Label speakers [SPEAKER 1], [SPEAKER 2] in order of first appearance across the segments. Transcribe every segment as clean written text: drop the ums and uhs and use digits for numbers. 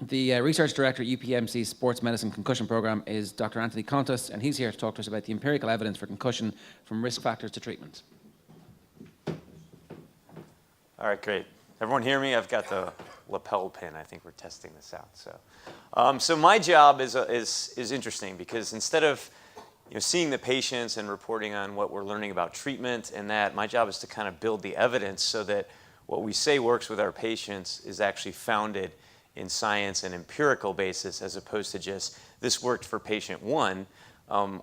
[SPEAKER 1] The research director at UPMC's Sports Medicine Concussion Program is Dr. Anthony Kontos, and he's here to talk to us about the empirical evidence for concussion from risk factors to treatment.
[SPEAKER 2] All right, great. Everyone hear me? I've got the lapel pin. I think we're testing this out. So my job is interesting because instead of seeing the patients and reporting on what we're learning about treatment and that, my job is to kind of build the evidence so that what we say works with our patients is actually founded in science and empirical basis, as opposed to just this worked for patient 1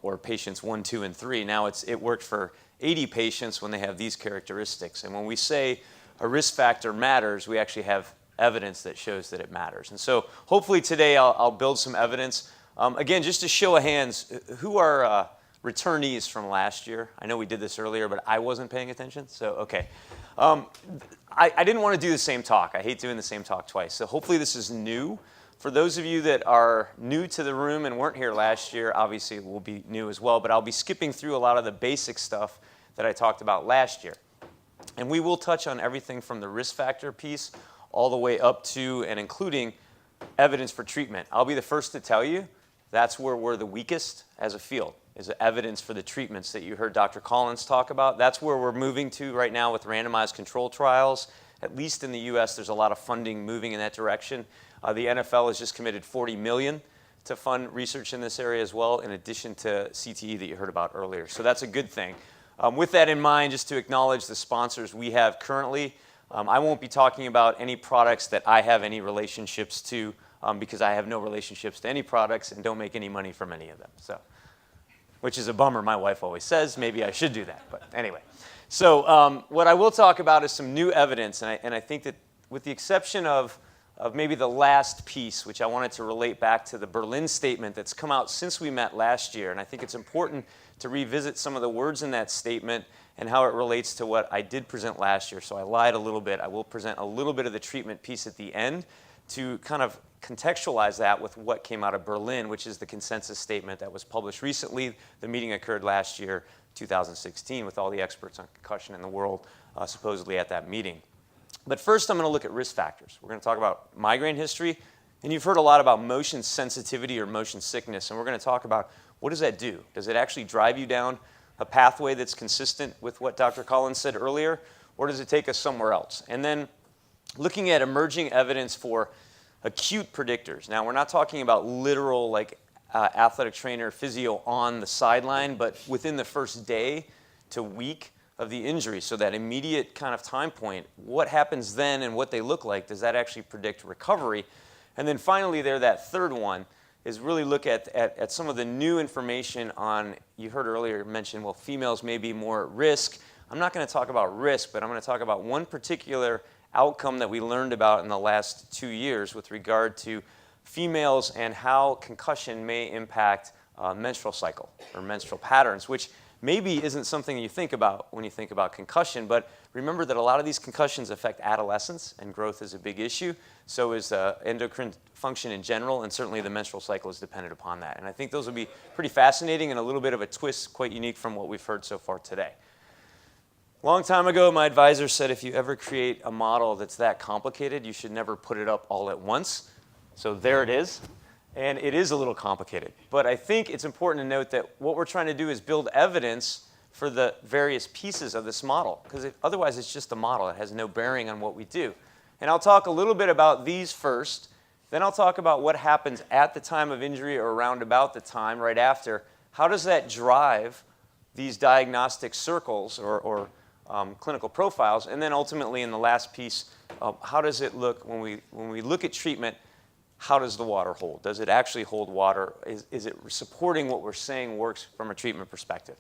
[SPEAKER 2] or patients 1, 2, and 3. Now it worked for 80 patients when they have these characteristics. And when we say a risk factor matters, we actually have evidence that shows that it matters. And so hopefully today I'll build some evidence. Again, just to show of hands, who are returnees from last year? I know we did this earlier, but I wasn't paying attention, so okay. I didn't want to do the same talk. I hate doing the same talk twice. So hopefully this is new. For those of you that are new to the room and weren't here last year, obviously it will be new as well, but I'll be skipping through a lot of the basic stuff that I talked about last year. And we will touch on everything from the risk factor piece all the way up to and including evidence for treatment. I'll be the first to tell you that's where we're the weakest as a field, is the evidence for the treatments that you heard Dr. Collins talk about. That's where we're moving to right now with randomized control trials. At least in the US, there's a lot of funding moving in that direction. The NFL has just committed $40 million to fund research in this area as well, in addition to CTE that you heard about earlier. So that's a good thing. With that in mind, just to acknowledge the sponsors we have currently, I won't be talking about any products that I have any relationships to because I have no relationships to any products and don't make any money from any of them. So, which is a bummer, my wife always says. Maybe I should do that, but anyway. So what I will talk about is some new evidence, and I think that with the exception of maybe the last piece, which I wanted to relate back to the Berlin statement that's come out since we met last year, and I think it's important to revisit some of the words in that statement and how it relates to what I did present last year. So I lied a little bit. I will present a little bit of the treatment piece at the end to kind of contextualize that with what came out of Berlin, which is the consensus statement that was published recently. The meeting occurred last year, 2016, with all the experts on concussion in the world supposedly at that meeting. But first, I'm going to look at risk factors. We're going to talk about migraine history, and you've heard a lot about motion sensitivity or motion sickness, and we're going to talk about what does that do? Does it actually drive you down a pathway that's consistent with what Dr. Collins said earlier, or does it take us somewhere else? And then looking at emerging evidence for acute predictors. Now, we're not talking about literal like athletic trainer, physio on the sideline, but within the first day to week of the injury, so that immediate kind of time point, what happens then and what they look like, does that actually predict recovery? And then finally there, that third one is really look at some of the new information on, you heard earlier mentioned, well, females may be more at risk. I'm not going to talk about risk, but I'm going to talk about one particular outcome that we learned about in the last 2 years with regard to females and how concussion may impact menstrual cycle or menstrual patterns, which maybe isn't something you think about when you think about concussion, but remember that a lot of these concussions affect adolescence, and growth is a big issue. So is endocrine function in general, and certainly the menstrual cycle is dependent upon that. And I think those will be pretty fascinating and a little bit of a twist, quite unique from what we've heard so far today. A long time ago, my advisor said if you ever create a model that's that complicated, you should never put it up all at once. So there it is. And it is a little complicated. But I think it's important to note that what we're trying to do is build evidence for the various pieces of this model, because otherwise it's just a model. It has no bearing on what we do. And I'll talk a little bit about these first. Then I'll talk about what happens at the time of injury or around about the time right after. How does that drive these diagnostic circles or clinical profiles? And then ultimately in the last piece, how does it look when we look at treatment? How does the water hold? Does it actually hold water? Is it supporting what we're saying works from a treatment perspective?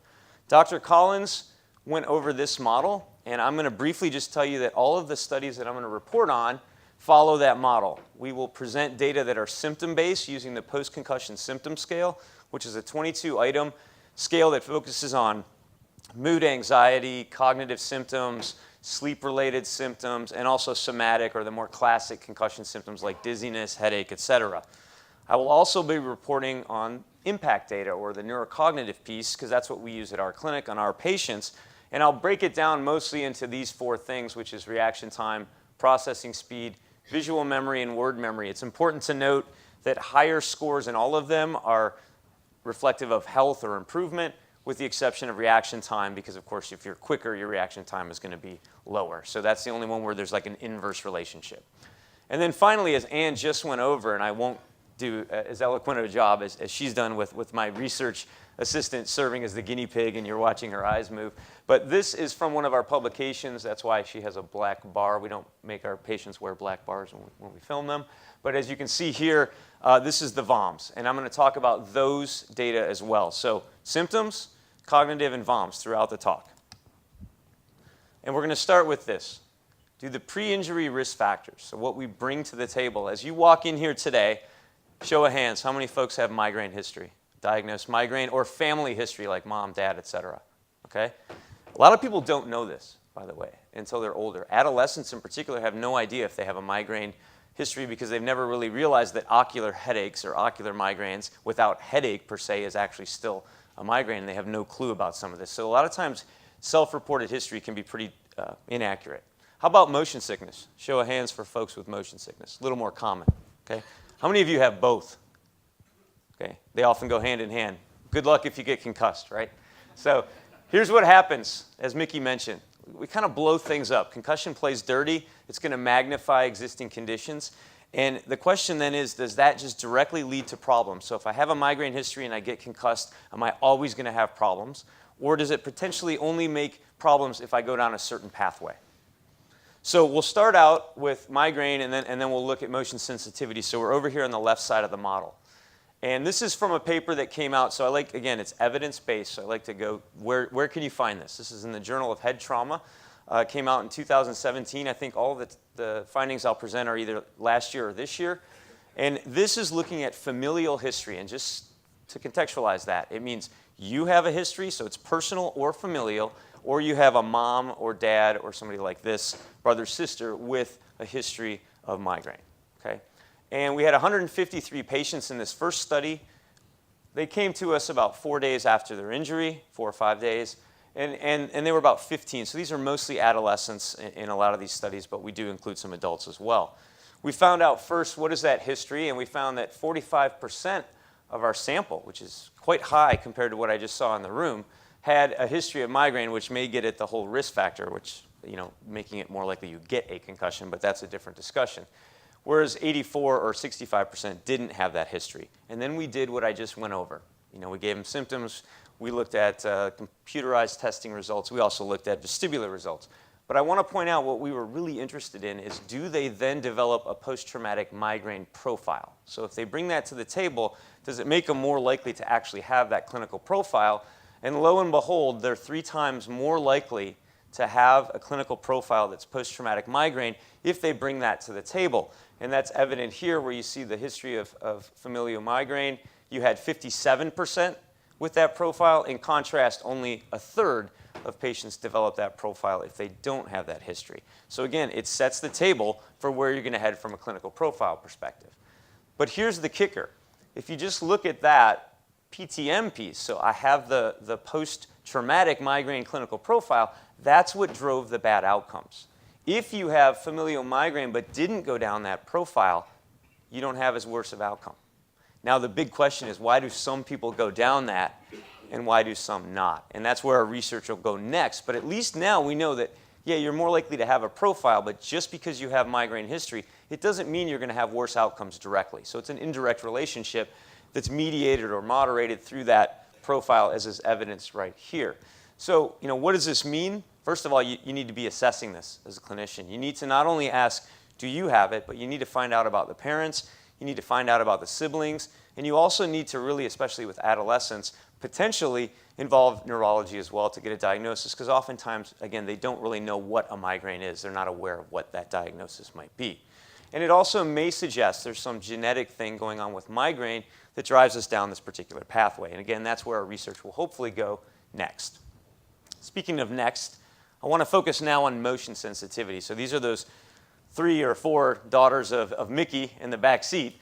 [SPEAKER 2] Dr. Collins went over this model, and I'm going to briefly just tell you that all of the studies that I'm going to report on follow that model. We will present data that are symptom-based using the post-concussion symptom scale, which is a 22-item scale that focuses on mood, anxiety, cognitive symptoms, sleep-related symptoms, and also somatic or the more classic concussion symptoms like dizziness, headache, etc. I will also be reporting on impact data or the neurocognitive piece because that's what we use at our clinic on our patients. And I'll break it down mostly into these 4 things, which is reaction time, processing speed, visual memory, and word memory. It's important to note that higher scores in all of them are reflective of health or improvement, with the exception of reaction time, because of course if you're quicker, your reaction time is going to be lower. So that's the only one where there's like an inverse relationship. And then finally, as Anne just went over, and I won't do as eloquent of a job as she's done with my research assistant serving as the guinea pig and you're watching her eyes move. But this is from one of our publications. That's why she has a black bar. We don't make our patients wear black bars when we film them. But as you can see here, this is the VOMs. And I'm going to talk about those data as well. So symptoms, cognitive, and VOMs throughout the talk. And we're going to start with this. Do the pre-injury risk factors, so what we bring to the table. As you walk in here today, show of hands, how many folks have migraine history? Diagnosed migraine or family history like mom, dad, etc. Okay? A lot of people don't know this, by the way, until they're older. Adolescents in particular have no idea if they have a migraine history because they've never really realized that ocular headaches or ocular migraines without headache per se is actually still a migraine, and they have no clue about some of this. So a lot of times self-reported history can be pretty inaccurate. How about motion sickness? Show of hands for folks with motion sickness. A little more common. Okay? How many of you have both? Okay? They often go hand in hand. Good luck if you get concussed, right? So here's what happens, as Mickey mentioned. We kind of blow things up. Concussion plays dirty. It's going to magnify existing conditions. And the question then is, does that just directly lead to problems? So if I have a migraine history and I get concussed, am I always going to have problems? Or does it potentially only make problems if I go down a certain pathway? So we'll start out with migraine, and then we'll look at motion sensitivity. So we're over here on the left side of the model. And this is from a paper that came out. So I like, again, it's evidence-based. So I like to go, where can you find this? This is in the Journal of Head Trauma. It came out in 2017. I think all of the findings I'll present are either last year or this year. And this is looking at familial history. And just to contextualize that, it means you have a history, so it's personal or familial, or you have a mom or dad or somebody like this, brother, sister, with a history of migraine. Okay? And we had 153 patients in this first study. They came to us about 4 days after their injury, 4 or 5 days, and they were about 15. So these are mostly adolescents in a lot of these studies, but we do include some adults as well. We found out first, what is that history? And we found that 45% of our sample, which is quite high compared to what I just saw in the room, had a history of migraine, which may get at the whole risk factor, which, making it more likely you get a concussion, but that's a different discussion. Whereas 84 or 65% didn't have that history. And then we did what I just went over. We gave them symptoms. We looked at computerized testing results. We also looked at vestibular results. But I want to point out what we were really interested in is, do they then develop a post-traumatic migraine profile? So if they bring that to the table, does it make them more likely to actually have that clinical profile? And lo and behold, they're 3 times more likely to have a clinical profile that's post-traumatic migraine if they bring that to the table. And that's evident here where you see the history of familial migraine. You had 57% with that profile. In contrast, only a third of patients develop that profile if they don't have that history. So again, it sets the table for where you're going to head from a clinical profile perspective. But here's the kicker. If you just look at that PTM piece, so I have the post-traumatic migraine clinical profile, that's what drove the bad outcomes. If you have familial migraine but didn't go down that profile, you don't have as worse of outcome. Now the big question is, why do some people go down that and why do some not? And that's where our research will go next. But at least now we know that, yeah, you're more likely to have a profile, but just because you have migraine history, it doesn't mean you're going to have worse outcomes directly. So it's an indirect relationship that's mediated or moderated through that profile, as is evidenced right here. So, what does this mean? First of all, you need to be assessing this as a clinician. You need to not only ask, do you have it, but you need to find out about the parents, you need to find out about the siblings, and you also need to really, especially with adolescents, potentially involve neurology as well to get a diagnosis, because oftentimes, again, they don't really know what a migraine is. They're not aware of what that diagnosis might be. And it also may suggest there's some genetic thing going on with migraine that drives us down this particular pathway. And again, that's where our research will hopefully go next. Speaking of next, I want to focus now on motion sensitivity. So these are those 3 or 4 daughters of Mickey in the back seat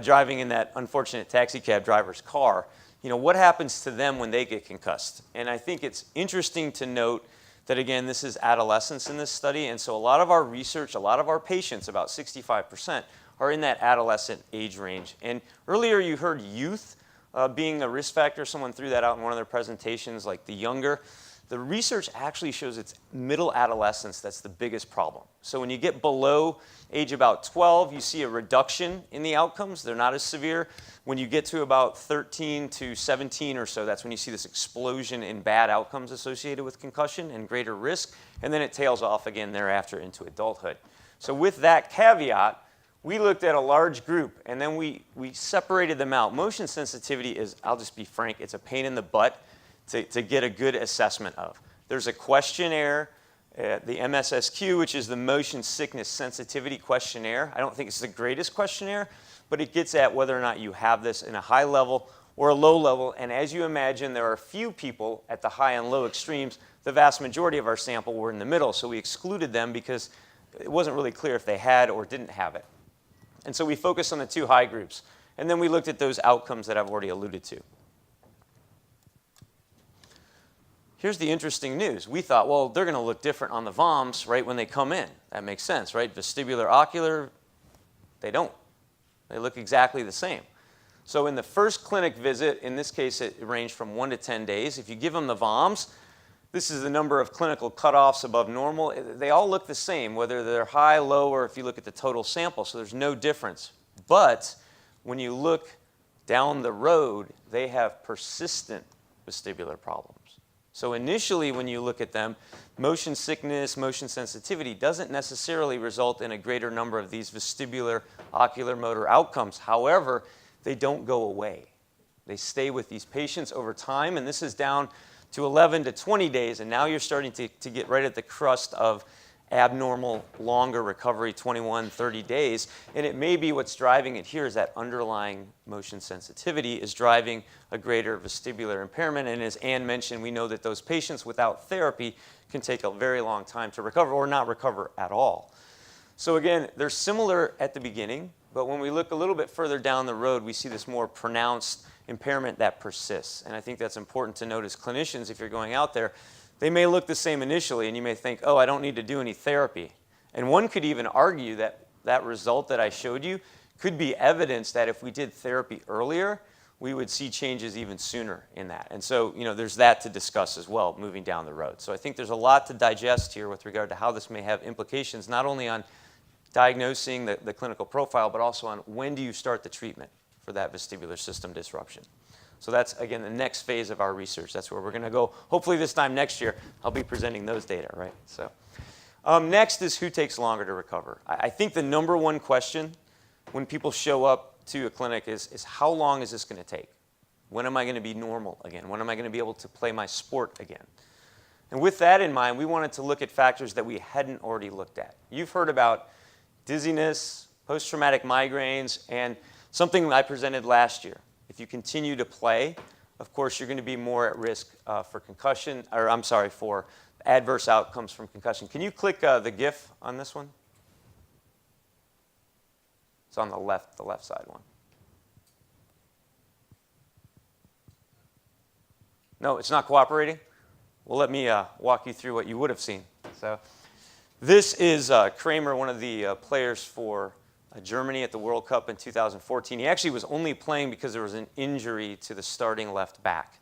[SPEAKER 2] driving in that unfortunate taxi cab driver's car. What happens to them when they get concussed? And I think it's interesting to note that, again, this is adolescence in this study. And so a lot of our research, a lot of our patients, about 65%, are in that adolescent age range. And earlier you heard youth being a risk factor. Someone threw that out in one of their presentations, like the younger. The research actually shows it's middle adolescence that's the biggest problem. So when you get below age about 12, you see a reduction in the outcomes. They're not as severe. When you get to about 13 to 17 or so, that's when you see this explosion in bad outcomes associated with concussion and greater risk. And then it tails off again thereafter into adulthood. So with that caveat, we looked at a large group, and then we separated them out. Motion sensitivity is, I'll just be frank, it's a pain in the butt to get a good assessment of. There's a questionnaire, the MSSQ, which is the Motion Sickness Sensitivity Questionnaire. I don't think it's the greatest questionnaire, but it gets at whether or not you have this in a high level or a low level. And as you imagine, there are few people at the high and low extremes. The vast majority of our sample were in the middle, so we excluded them because it wasn't really clear if they had or didn't have it. And so we focused on the two high groups. And then we looked at those outcomes that I've already alluded to. Here's the interesting news. We thought, well, they're going to look different on the VOMs right when they come in. That makes sense, right? Vestibular, ocular, they don't. They look exactly the same. So in the first clinic visit, in this case, it ranged from 1 to 10 days. If you give them the VOMs, this is the number of clinical cutoffs above normal. They all look the same, whether they're high, low, or if you look at the total sample. So there's no difference. But when you look down the road, they have persistent vestibular problems. So initially, when you look at them, motion sickness, motion sensitivity doesn't necessarily result in a greater number of these vestibular, ocular, motor outcomes. However, they don't go away. They stay with these patients over time, and this is down to 11 to 20 days, and now you're starting to get right at the crust of abnormal, longer recovery, 21, 30 days. And it may be what's driving it here is that underlying motion sensitivity is driving a greater vestibular impairment. And as Ann mentioned, we know that those patients without therapy can take a very long time to recover or not recover at all. So again, they're similar at the beginning, but when we look a little bit further down the road, we see this more pronounced impairment that persists. And I think that's important to note as clinicians if you're going out there. They may look the same initially, and you may think, oh, I don't need to do any therapy. And one could even argue that that result that I showed you could be evidence that if we did therapy earlier, we would see changes even sooner in that. And so, there's that to discuss as well, moving down the road. So I think there's a lot to digest here with regard to how this may have implications, not only on diagnosing the clinical profile, but also on when do you start the treatment for that vestibular system disruption. So that's, again, the next phase of our research. That's where we're going to go. Hopefully this time next year, I'll be presenting those data, right? So next is who takes longer to recover. I think the number one question when people show up to a clinic is how long is this going to take? When am I going to be normal again? When am I going to be able to play my sport again? And with that in mind, we wanted to look at factors that we hadn't already looked at. You've heard about dizziness, post-traumatic migraines, and something I presented last year. If you continue to play, of course, you're going to be more at risk for concussion, or I'm sorry, for adverse outcomes from concussion. Can you click the GIF on this one? It's on the left side one. No, it's not cooperating? Well, let me walk you through what you would have seen. So this is Kramer, one of the players for Germany at the World Cup in 2014. He actually was only playing because there was an injury to the starting left back.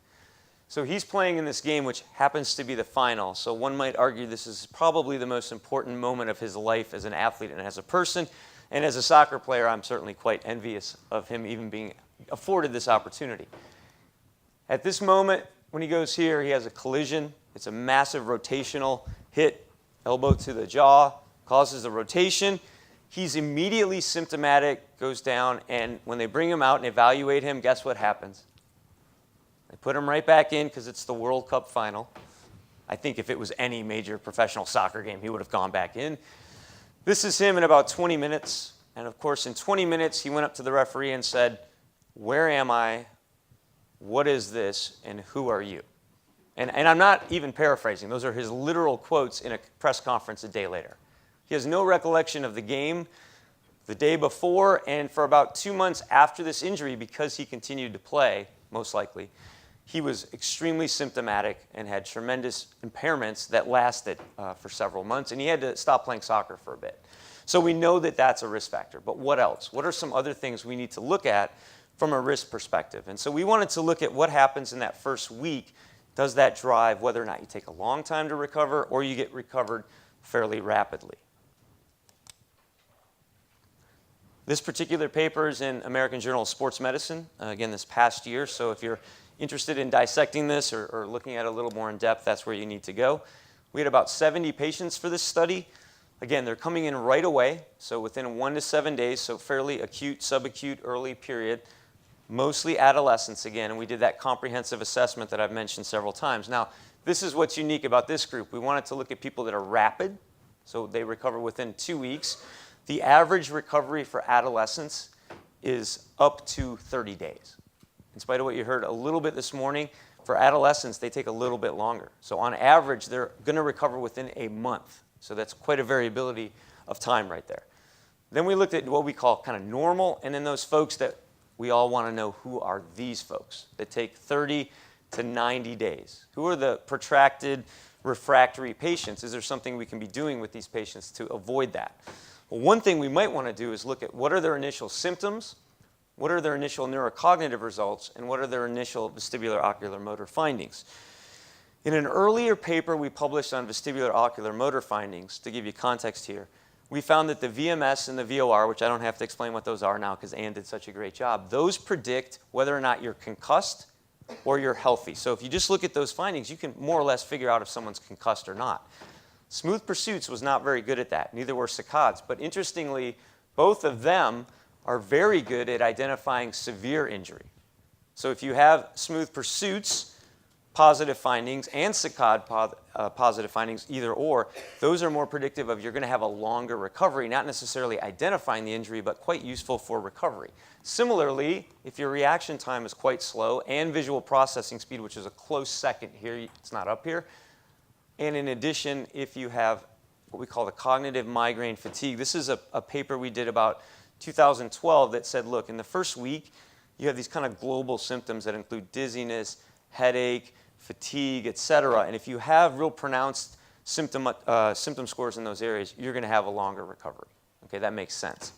[SPEAKER 2] So he's playing in this game, which happens to be the final. So one might argue this is probably the most important moment of his life as an athlete and as a person. And as a soccer player, I'm certainly quite envious of him even being afforded this opportunity. At this moment, when he goes here, he has a collision. It's a massive rotational hit, elbow to the jaw, causes the rotation. He's immediately symptomatic, goes down, and when they bring him out and evaluate him, guess what happens? They put him right back in because it's the World Cup final. I think if it was any major professional soccer game, he would have gone back in. This is him in about 20 minutes. And of course, in 20 minutes, he went up to the referee and said, "Where am I? What is this? And who are you?" And I'm not even paraphrasing. Those are his literal quotes in a press conference a day later. He has no recollection of the game the day before, and for about 2 months after this injury, because he continued to play, most likely, he was extremely symptomatic and had tremendous impairments that lasted for several months, and he had to stop playing soccer for a bit. So we know that that's a risk factor. But what else? What are some other things we need to look at from a risk perspective? And so we wanted to look at what happens in that first week. Does that drive whether or not you take a long time to recover or you get recovered fairly rapidly? This particular paper is in American Journal of Sports Medicine, again, this past year. So if you're interested in dissecting this or looking at it a little more in depth, that's where you need to go. We had about 70 patients for this study. Again, they're coming in right away, so within 1 to 7 days, so fairly acute, subacute, early period, mostly adolescents again, and we did that comprehensive assessment that I've mentioned several times. Now, this is what's unique about this group. We wanted to look at people that are rapid, so they recover within 2 weeks. The average recovery for adolescents is up to 30 days. In spite of what you heard a little bit this morning, for adolescents, they take a little bit longer. So on average, they're going to recover within a month. So that's quite a variability of time right there. Then we looked at what we call kind of normal, and then those folks that we all want to know, who are these folks that take 30 to 90 days? Who are the protracted refractory patients? Is there something we can be doing with these patients to avoid that? Well, one thing we might want to do is look at what are their initial symptoms, what are their initial neurocognitive results, and what are their initial vestibular ocular motor findings. In an earlier paper we published on vestibular ocular motor findings, to give you context here, we found that the VMS and the VOR, which I don't have to explain what those are now because Ann did such a great job, those predict whether or not you're concussed or you're healthy. So if you just look at those findings, you can more or less figure out if someone's concussed or not. Smooth Pursuits was not very good at that. Neither were Saccades. But interestingly, both of them are very good at identifying severe injury. So if you have Smooth Pursuits positive findings and Saccade positive findings, either or, those are more predictive of you're going to have a longer recovery, not necessarily identifying the injury, but quite useful for recovery. Similarly, if your reaction time is quite slow and visual processing speed, which is a close second here, it's not up here, and in addition, if you have what we call the cognitive migraine fatigue, this is a paper we did about 2012 that said, look, in the first week, you have these kind of global symptoms that include dizziness, headache, fatigue, et cetera. And if you have real pronounced symptom scores in those areas, you're going to have a longer recovery. Okay, that makes sense.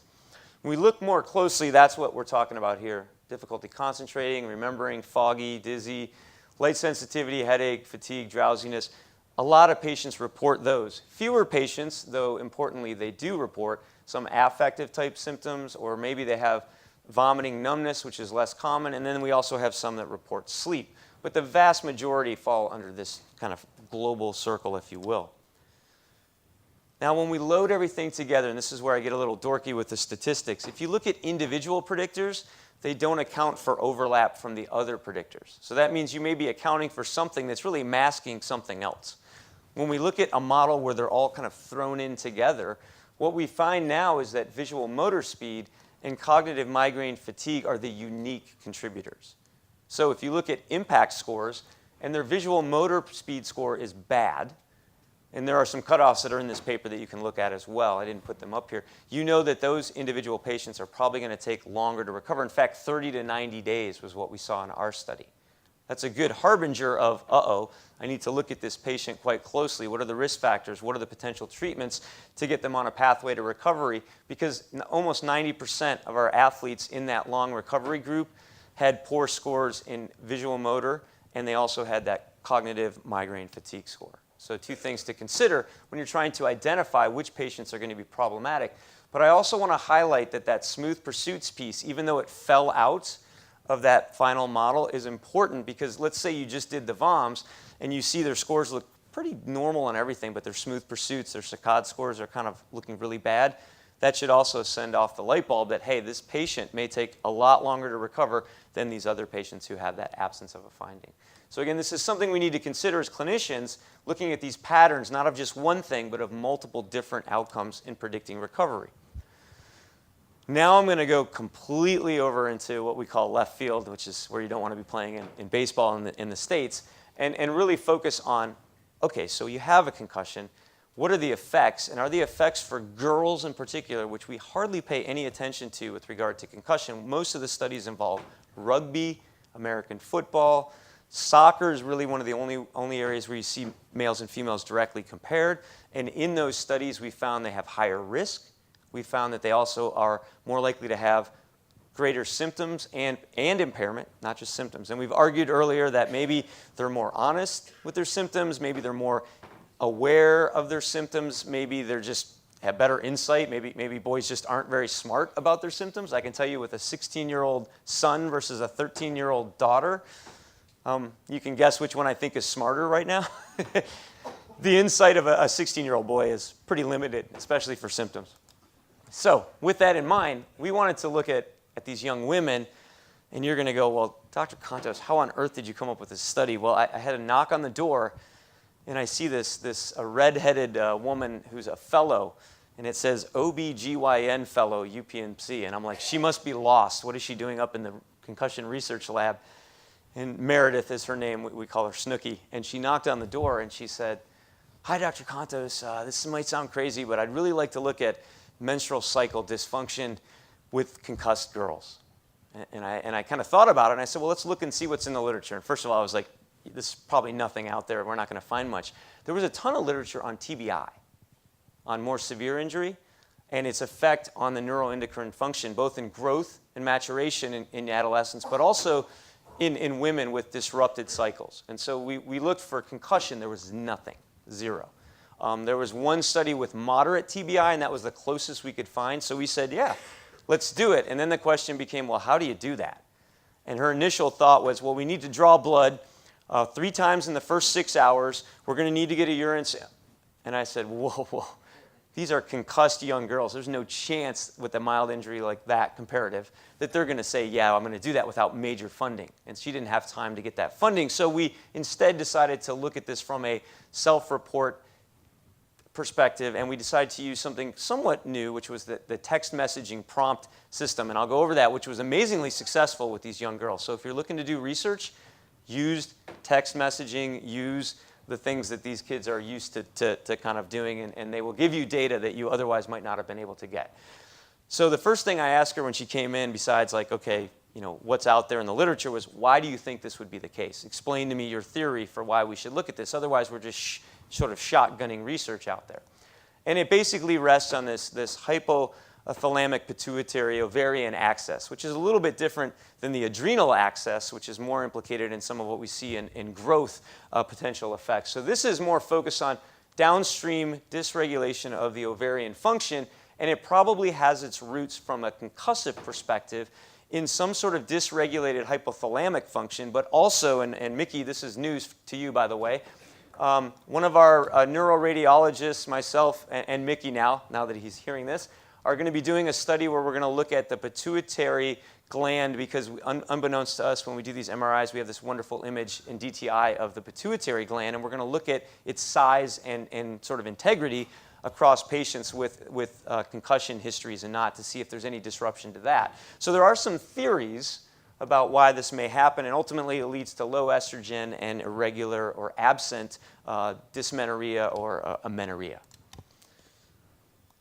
[SPEAKER 2] When we look more closely, that's what we're talking about here. Difficulty concentrating, remembering, foggy, dizzy, light sensitivity, headache, fatigue, drowsiness. A lot of patients report those. Fewer patients, though importantly, they do report some affective type symptoms, or maybe they have vomiting, numbness, which is less common, and then we also have some that report sleep. But the vast majority fall under this kind of global circle, if you will. Now, when we load everything together, and this is where I get a little dorky with the statistics, if you look at individual predictors, they don't account for overlap from the other predictors. So that means you may be accounting for something that's really masking something else. When we look at a model where they're all kind of thrown in together, what we find now is that visual motor speed and cognitive migraine fatigue are the unique contributors. So if you look at impact scores, and their visual motor speed score is bad, and there are some cutoffs that are in this paper that you can look at as well. I didn't put them up here. You know that those individual patients are probably going to take longer to recover. In fact, 30 to 90 days was what we saw in our study. That's a good harbinger of, I need to look at this patient quite closely. What are the risk factors? What are the potential treatments to get them on a pathway to recovery? Because almost 90% of our athletes in that long recovery group had poor scores in visual motor, and they also had that cognitive migraine fatigue score. So two things to consider when you're trying to identify which patients are going to be problematic. But I also want to highlight that that Smooth Pursuits piece, even though it fell out of that final model, is important because let's say you just did the VOMs and you see their scores look pretty normal and everything, but their Smooth Pursuits, their Saccade scores are kind of looking really bad. That should also send off the light bulb that, hey, this patient may take a lot longer to recover than these other patients who have that absence of a finding. So again, this is something we need to consider as clinicians, looking at these patterns, not of just one thing, but of multiple different outcomes in predicting recovery. Now I'm going to go completely over into what we call left field, which is where you don't want to be playing in baseball in the States, and really focus on, okay, so you have a concussion. What are the effects? And are the effects for girls in particular, which we hardly pay any attention to with regard to concussion? Most of the studies involve rugby, American football, Soccer is really one of the only areas where you see males and females directly compared. And in those studies, we found they have higher risk. We found that they also are more likely to have greater symptoms and impairment, not just symptoms. And we've argued earlier that maybe they're more honest with their symptoms, maybe they're more aware of their symptoms, maybe they're just have better insight, maybe boys just aren't very smart about their symptoms. I can tell you with a 16-year-old son versus a 13-year-old daughter, you can guess which one I think is smarter right now. The insight of a 16-year-old boy is pretty limited, especially for symptoms. So with that in mind, we wanted to look at these young women, and you're going to go, well, Dr. Kontos, how on earth did you come up with this study? Well, I had a knock on the door, and I see a red-headed woman who's a fellow, and it says OBGYN fellow, UPMC. And I'm like, she must be lost. What is she doing up in the concussion research lab? And Meredith is her name. We call her Snooky. And she knocked on the door, and she said, hi, Dr. Kontos. This might sound crazy, but I'd really like to look at menstrual cycle dysfunction with concussed girls. And I kind of thought about it, and I said, well, let's look and see what's in the literature. And first of all, I was like, there's probably nothing out there. We're not going to find much. There was a ton of literature on TBI, on more severe injury, and its effect on the neuroendocrine function, both in growth and maturation in adolescence, but also in women with disrupted cycles. And so we looked for concussion. There was nothing, zero. There was one study with moderate TBI, and that was the closest we could find. So we said, yeah, let's do it. And then the question became, well, how do you do that? And her initial thought was, well, we need to draw blood 3 times in the first 6 hours. We're going to need to get a urine sample. And I said, whoa. These are concussed young girls. There's no chance with a mild injury like that, comparative, that they're going to say, yeah, I'm going to do that without major funding. And she didn't have time to get that funding. So we instead decided to look at this from a self-report perspective, and we decided to use something somewhat new, which was the text messaging prompt system. And I'll go over that, which was amazingly successful with these young girls. So if you're looking to do research, use text messaging, use the things that these kids are used to kind of doing, and they will give you data that you otherwise might not have been able to get. So the first thing I asked her when she came in, besides like, okay, what's out there in the literature, was why do you think this would be the case? Explain to me your theory for why we should look at this. Otherwise, we're just sort of shotgunning research out there. And it basically rests on this hypothalamic pituitary ovarian axis, which is a little bit different than the adrenal axis, which is more implicated in some of what we see in growth potential effects. So this is more focused on downstream dysregulation of the ovarian function, and it probably has its roots from a concussive perspective in some sort of dysregulated hypothalamic function, but also, and Mickey, this is news to you, by the way, one of our neuroradiologists, myself, and Mickey now that he's hearing this, are going to be doing a study where we're going to look at the pituitary gland, because unbeknownst to us, when we do these MRIs, we have this wonderful image in DTI of the pituitary gland, and we're going to look at its size and sort of integrity across patients with concussion histories and not, to see if there's any disruption to that. So there are some theories about why this may happen, and ultimately it leads to low estrogen and irregular or absent dysmenorrhea or amenorrhea.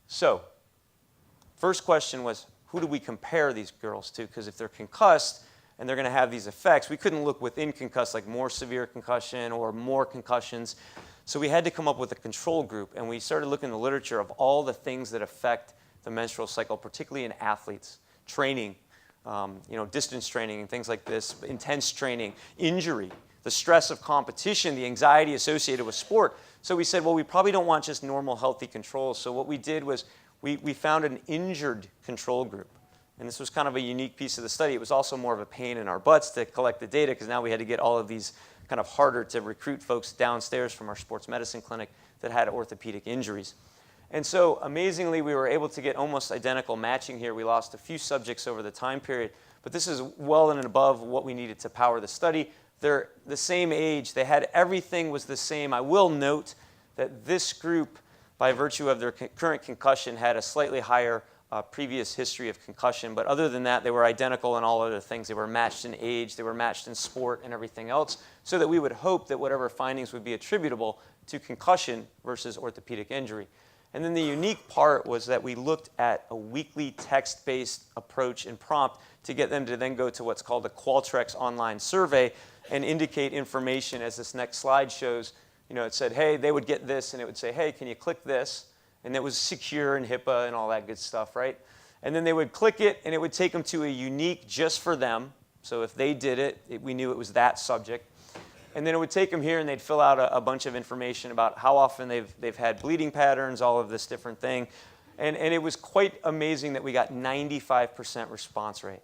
[SPEAKER 2] So first question was, who do we compare these girls to? Because if they're concussed and they're going to have these effects, we couldn't look within concussed, like more severe concussion or more concussions. So we had to come up with a control group, and we started looking in the literature of all the things that affect the menstrual cycle, particularly in athletes, training, distance training and things like this, intense training, injury, the stress of competition, the anxiety associated with sport. So we said, well, we probably don't want just normal, healthy controls. So what we did was we found an injured control group. And this was kind of a unique piece of the study. It was also more of a pain in our butts to collect the data, because now we had to get all of these kind of harder to recruit folks downstairs from our sports medicine clinic that had orthopedic injuries. And so amazingly, we were able to get almost identical matching here. We lost a few subjects over the time period, but this is well and above what we needed to power the study. They're the same age. They had everything was the same. I will note that this group, by virtue of their current concussion, had a slightly higher previous history of concussion. But other than that, they were identical in all other things. They were matched in age. They were matched in sport and everything else, so that we would hope that whatever findings would be attributable to concussion versus orthopedic injury. And then the unique part was that we looked at a weekly text-based approach and prompt to get them to then go to what's called a Qualtrics online survey. and indicate information, as this next slide shows. It said, hey, they would get this, and it would say, hey, can you click this? And it was secure and HIPAA and all that good stuff, right? And then they would click it, and it would take them to a unique just for them. So if they did it, we knew it was that subject. And then it would take them here, and they'd fill out a bunch of information about how often they've had bleeding patterns, all of this different thing. And it was quite amazing that we got 95% response rate.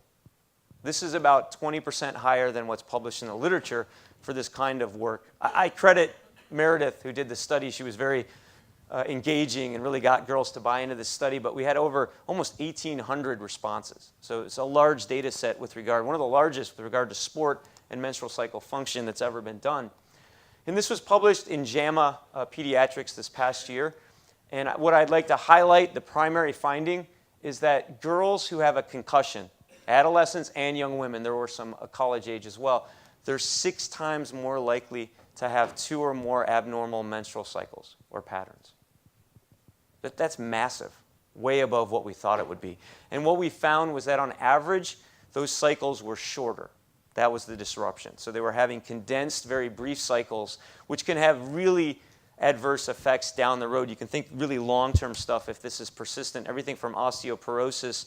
[SPEAKER 2] This is about 20% higher than what's published in the literature for this kind of work. I credit Meredith, who did the study. She was very engaging and really got girls to buy into this study, but we had over almost 1,800 responses. So it's a large data set with regard, one of the largest with regard to sport and menstrual cycle function that's ever been done. And this was published in JAMA Pediatrics this past year. And what I'd like to highlight, the primary finding, is that girls who have a concussion, adolescents and young women, there were some college age as well, they're 6 times more likely to have 2 or more abnormal menstrual cycles or patterns. That's massive, way above what we thought it would be. And what we found was that on average, those cycles were shorter. That was the disruption. So they were having condensed, very brief cycles, which can have really adverse effects down the road. You can think really long-term stuff if this is persistent, everything from osteoporosis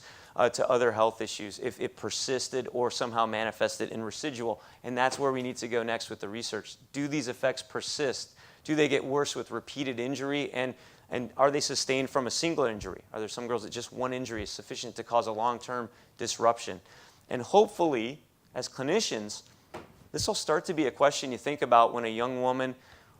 [SPEAKER 2] to other health issues, if it persisted or somehow manifested in residual. And that's where we need to go next with the research. Do these effects persist? Do they get worse with repeated injury? And are they sustained from a single injury? Are there some girls that just one injury is sufficient to cause a long-term disruption? And hopefully, as clinicians, this will start to be a question you think about when a young woman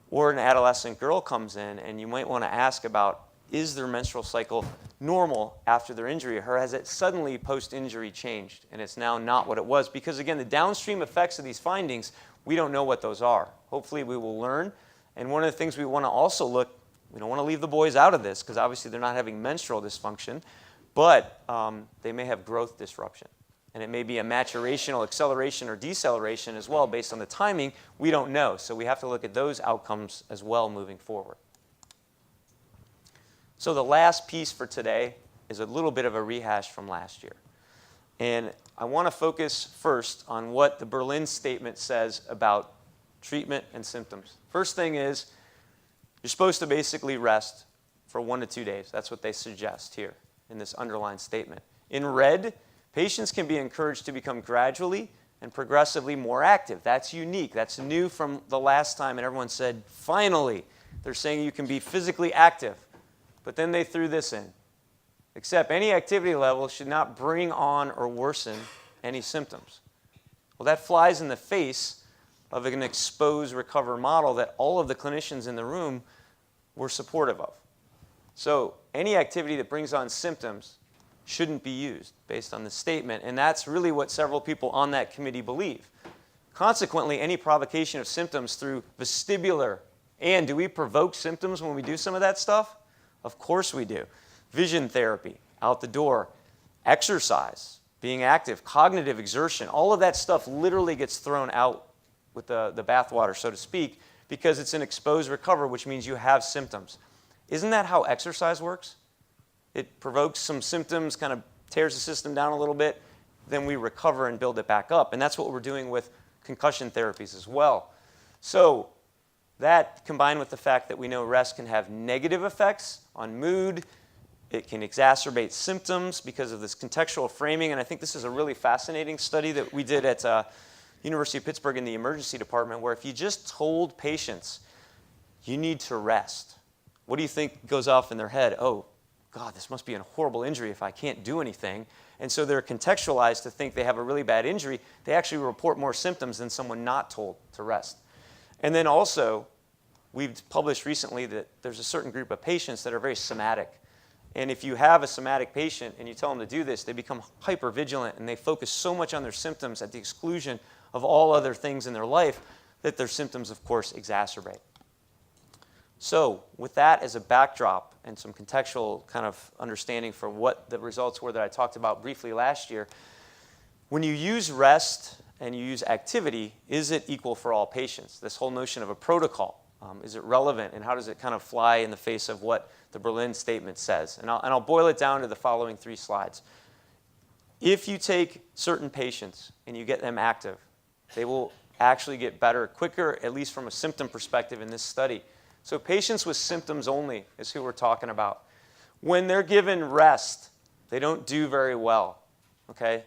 [SPEAKER 2] or an adolescent girl comes in, and you might want to ask about, is their menstrual cycle normal after their injury, or has it suddenly post-injury changed and it's now not what it was? Because again, the downstream effects of these findings, we don't know what those are. Hopefully we will learn. And one of the things we want to also look, we don't want to leave the boys out of this because obviously they're not having menstrual dysfunction, but they may have growth disruption. And it may be a maturational acceleration or deceleration as well based on the timing. We don't know. So we have to look at those outcomes as well moving forward. So the last piece for today is a little bit of a rehash from last year. And I want to focus first on what the Berlin statement says about treatment and symptoms. First thing is, you're supposed to basically rest for 1 to 2 days. That's what they suggest here in this underlined statement. In red, patients can be encouraged to become gradually and progressively more active. That's unique. That's new from the last time, and everyone said, finally, they're saying you can be physically active. But then they threw this in. Except any activity level should not bring on or worsen any symptoms. Well, that flies in the face of an expose, recover model that all of the clinicians in the room were supportive of. So any activity that brings on symptoms shouldn't be used based on this statement, and that's really what several people on that committee believe. Consequently, any provocation of symptoms through vestibular, and do we provoke symptoms when we do some of that stuff? Of course we do. Vision therapy, out the door, exercise, being active, cognitive exertion, all of that stuff literally gets thrown out with the bathwater, so to speak, because it's an expose, recover, which means you have symptoms. Isn't that how exercise works? It provokes some symptoms, kind of tears the system down a little bit, then we recover and build it back up. And that's what we're doing with concussion therapies as well. So that, combined with the fact that we know rest can have negative effects on mood, it can exacerbate symptoms because of this contextual framing. And I think this is a really fascinating study that we did at University of Pittsburgh in the emergency department, where if you just told patients, you need to rest, what do you think goes off in their head? Oh, God, this must be a horrible injury if I can't do anything. And so they're contextualized to think they have a really bad injury. They actually report more symptoms than someone not told to rest. And then also, we've published recently that there's a certain group of patients that are very somatic. And if you have a somatic patient and you tell them to do this, they become hypervigilant and they focus so much on their symptoms at the exclusion of all other things in their life that their symptoms, of course, exacerbate. So with that as a backdrop and some contextual kind of understanding for what the results were that I talked about briefly last year, when you use rest and you use activity, is it equal for all patients? This whole notion of a protocol, is it relevant, and how does it kind of fly in the face of what the Berlin statement says? And I'll boil it down to the following 3 slides. If you take certain patients and you get them active, they will actually get better quicker, at least from a symptom perspective in this study. So patients with symptoms only is who we're talking about. When they're given rest, they don't do very well, okay?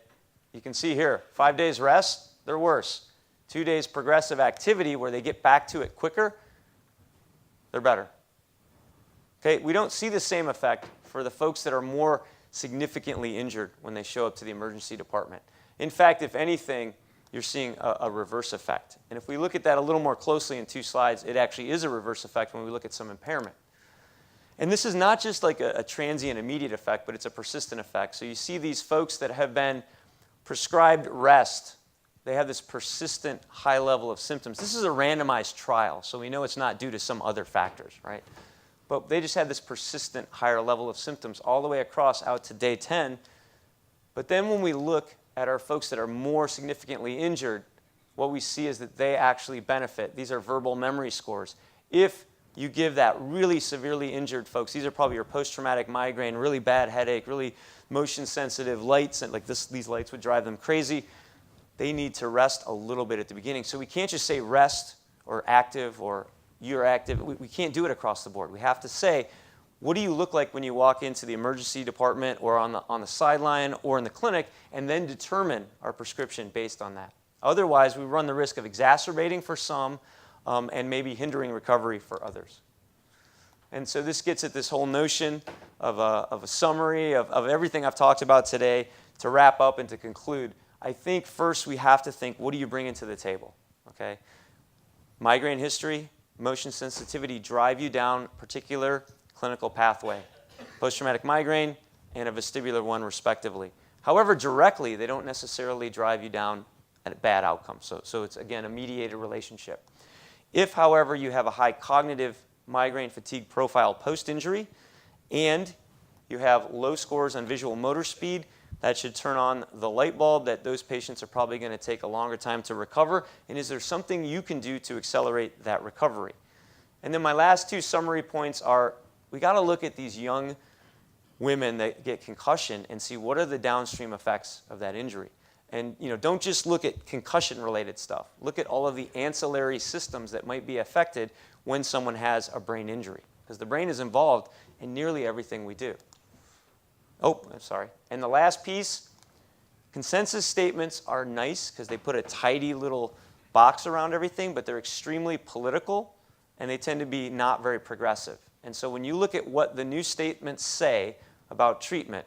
[SPEAKER 2] You can see here, 5 days rest, they're worse. 2 days progressive activity where they get back to it quicker, they're better. Okay, we don't see the same effect for the folks that are more significantly injured when they show up to the emergency department. In fact, if anything, you're seeing a reverse effect. And if we look at that a little more closely in 2 slides, it actually is a reverse effect when we look at some impairment. And this is not just like a transient immediate effect, but it's a persistent effect. So you see these folks that have been prescribed rest, they have this persistent high level of symptoms. This is a randomized trial, so we know it's not due to some other factors, right? But they just had this persistent higher level of symptoms all the way across out to day 10. But then when we look at our folks that are more significantly injured, what we see is that they actually benefit. These are verbal memory scores. If you give that really severely injured folks, these are probably your post-traumatic migraine, really bad headache, really motion-sensitive lights, and like these lights would drive them crazy. They need to rest a little bit at the beginning. So we can't just say rest or active or you're active. We can't do it across the board. We have to say, what do you look like when you walk into the emergency department or on the sideline or in the clinic, and then determine our prescription based on that. Otherwise, we run the risk of exacerbating for some and maybe hindering recovery for others. And so this gets at this whole notion of a summary of everything I've talked about today. To wrap up and to conclude, I think first we have to think, what do you bring into the table? Okay? Migraine history, motion sensitivity drive you down a particular clinical pathway. Post-traumatic migraine and a vestibular one, respectively. However, directly, they don't necessarily drive you down at a bad outcome. So it's, again, a mediated relationship. If, however, you have a high cognitive migraine fatigue profile post-injury and you have low scores on visual motor speed, that should turn on the light bulb that those patients are probably going to take a longer time to recover. And is there something you can do to accelerate that recovery? And then my last 2 summary points are, we got to look at these young women that get concussion and see what are the downstream effects of that injury. And don't just look at concussion-related stuff. Look at all of the ancillary systems that might be affected when someone has a brain injury, because the brain is involved in nearly everything we do. Oh, I'm sorry. And the last piece, consensus statements are nice because they put a tidy little box around everything, but they're extremely political, and they tend to be not very progressive. And so when you look at what the new statements say about treatment,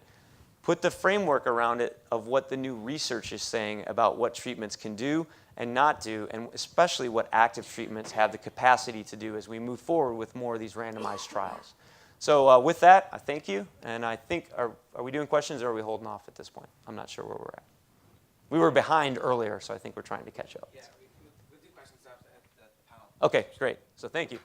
[SPEAKER 2] put the framework around it of what the new research is saying about what treatments can do and not do, and especially what active treatments have the capacity to do as we move forward with more of these randomized trials. So with that, I thank you. And I think, are we doing questions or are we holding off at this point? I'm not sure where we're at. We were behind earlier, so I think we're trying to catch up.
[SPEAKER 1] Yeah, we'll do questions after the panel.
[SPEAKER 2] Okay, great. So thank you.